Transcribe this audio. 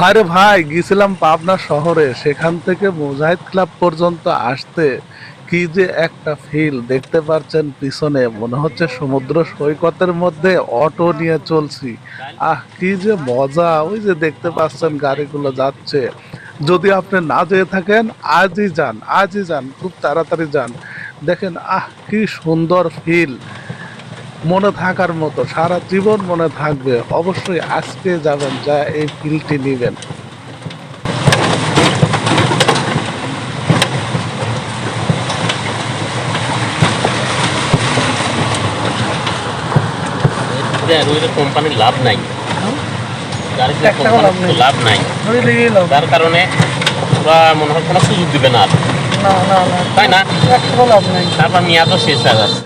আরে ভাই, গেছিলাম পাবনা শহরে। সেখান থেকে মুজাহিদ ক্লাব পর্যন্ত আসতে কি যে একটা ফিল, দেখতে পাচ্ছেন পিছনে মনে হচ্ছে সমুদ্র সৈকতের মধ্যে অটো নিয়ে চলছি। কি যে মজা! ওই যে দেখতে পাচ্ছেন গাড়িগুলো যাচ্ছে। যদি আপনি না যেয়ে থাকেন, আজই যান, আজই যান, খুব তাড়াতাড়ি যান। দেখেন, কি সুন্দর ফিল, মনে থাকার মতো, সারা জীবন মনে থাকবে। অবশ্যই আজকে যাবেন, যা এই ফিলটি নিবেন। কোম্পানির লাভ নাই, গাড়িতে এক টাকাও লাভ নেই। লাভ নাই, ধরে লেগেই লাভ। যার কারণে ওরা মনে হয় কোনো সুযোগ দিবে না আর, না না না, তাই না? এক টাকাও লাভ নেই। তারপর মেয়াদও শেষ হয়ে যাচ্ছে।